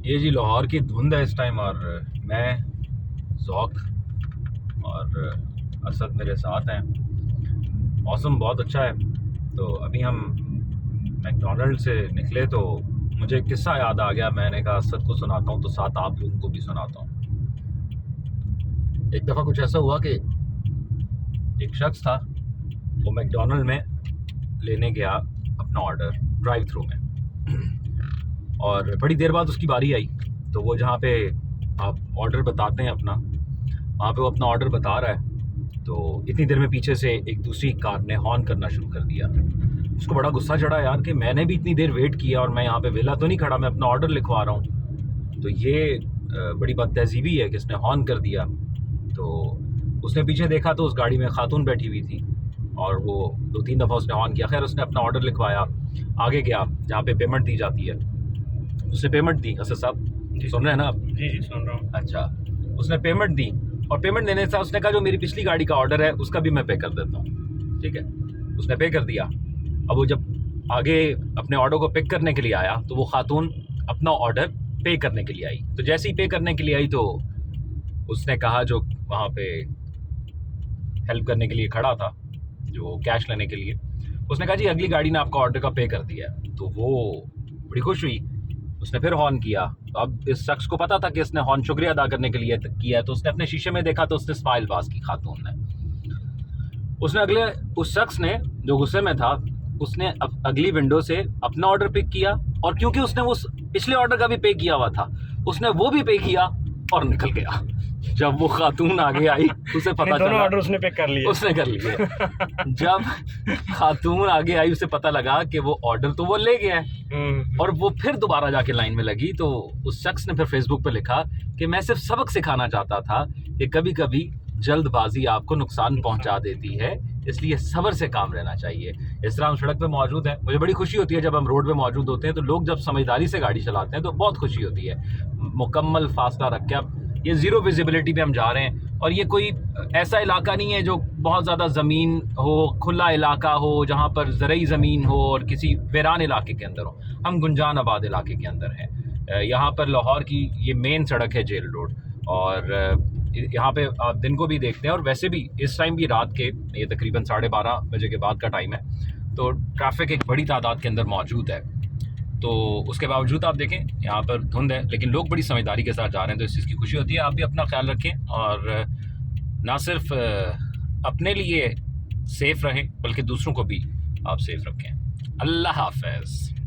ये जी लाहौर की धुंध है इस टाइम, और मैं ज़ौक और असद मेरे साथ हैं। मौसम बहुत अच्छा है। तो अभी हम मैकडोनल्ड से निकले तो मुझे एक किस्सा याद आ गया। मैंने कहा असद को सुनाता हूँ तो साथ आप लोगों को भी सुनाता हूँ। एक दफ़ा कुछ ऐसा हुआ कि एक शख्स था, वो मैकडोनल्ड में लेने गया अपना ऑर्डर ड्राइव थ्रू में, और बड़ी देर बाद उसकी बारी आई। तो वो जहाँ पे आप ऑर्डर बताते हैं अपना, वहाँ पे वो अपना ऑर्डर बता रहा है। तो इतनी देर में पीछे से एक दूसरी कार ने हॉर्न करना शुरू कर दिया। उसको बड़ा गुस्सा चढ़ा यार कि मैंने भी इतनी देर वेट किया और मैं यहाँ पे वेला तो नहीं खड़ा, मैं अपना ऑर्डर लिखवा रहा हूँ। तो ये बड़ी बदतहजीबी है कि इसने हॉर्न कर दिया। तो उसने पीछे देखा तो उस गाड़ी में खातून बैठी हुई थी, और वो 2-3 दफ़ा उसने हॉर्न किया। खैर उसने अपना ऑर्डर लिखवाया, आगे गया जहाँ पे पेमेंट दी जाती है। उसने पेमेंट दी। असद साहब सुन रहे हैं ना आप? जी जी सुन रहा हूँ। अच्छा, उसने पेमेंट दी, और पेमेंट देने से उसने कहा जो मेरी पिछली गाड़ी का ऑर्डर है उसका भी मैं पे कर देता हूँ। ठीक है, उसने पे कर दिया। अब वो जब आगे अपने ऑर्डर को पिक करने के लिए आया तो वो खातून अपना ऑर्डर पे करने के लिए आई। तो जैसे ही पे करने के लिए आई तो उसने कहा, जो वहाँ पे हेल्प करने के लिए खड़ा था, जो कैश लेने के लिए, उसने कहा जी अगली गाड़ी ने आपका ऑर्डर का पे कर दिया है। तो वो बड़ी खुश हुई, उसने फिर हॉर्न किया। तो अब इस शख्स को पता था कि इसने हॉर्न शुक्रिया अदा करने के लिए किया है, तो उसने अपने शीशे में देखा तो उसने स्माइल पास की खातून ने। उसने उस शख्स ने जो गुस्से में था, उसने अगली विंडो से अपना ऑर्डर पिक किया, और क्योंकि उसने उस पिछले ऑर्डर का भी पे किया हुआ था, उसने वो भी पे किया और निकल गया। जब वो खातून आगे आई उसे पता दोनों चला, ऑर्डर उसने पिक कर लिए। उसने कर लिए। जब खातून आगे आई उसे पता लगा कि वो ऑर्डर तो वो ले गया है, और वो फिर दोबारा जाके लाइन में लगी। तो उस शख्स ने फिर फेसबुक पे लिखा कि मैं सिर्फ सबक सिखाना चाहता था कि कभी कभी जल्दबाजी आपको नुकसान पहुंचा देती है, इसलिए सब्र से काम लेना चाहिए। इस तरह हम सड़क पे मौजूद हैं। मुझे बड़ी खुशी होती है जब हम रोड पे मौजूद होते हैं, तो लोग जब समझदारी से गाड़ी चलाते हैं तो बहुत खुशी होती है। मुकम्मल फासला रख के, अब ये ज़ीरो विजिबिलिटी पे हम जा रहे हैं, और ये कोई ऐसा इलाका नहीं है जो बहुत ज़्यादा ज़मीन हो, खुला इलाका हो जहाँ पर ज़रई ज़मीन हो और किसी वीरान इलाके के अंदर हो। हम गुंजान आबाद इलाके के अंदर हैं। यहाँ पर लाहौर की ये मेन सड़क है जेल रोड, और यहाँ पे आप दिन को भी देखते हैं और वैसे भी इस टाइम भी रात के, ये तकरीबन 12:30 बजे के बाद का टाइम है, तो ट्रैफिक एक बड़ी तादाद के अंदर मौजूद है। तो उसके बावजूद आप देखें यहाँ पर धुंध है, लेकिन लोग बड़ी समझदारी के साथ जा रहे हैं, तो इस चीज़ की खुशी होती है। आप भी अपना ख्याल रखें, और ना सिर्फ अपने लिए सेफ़ रहें बल्कि दूसरों को भी आप सेफ़ रखें। अल्लाह हाफ़िज़।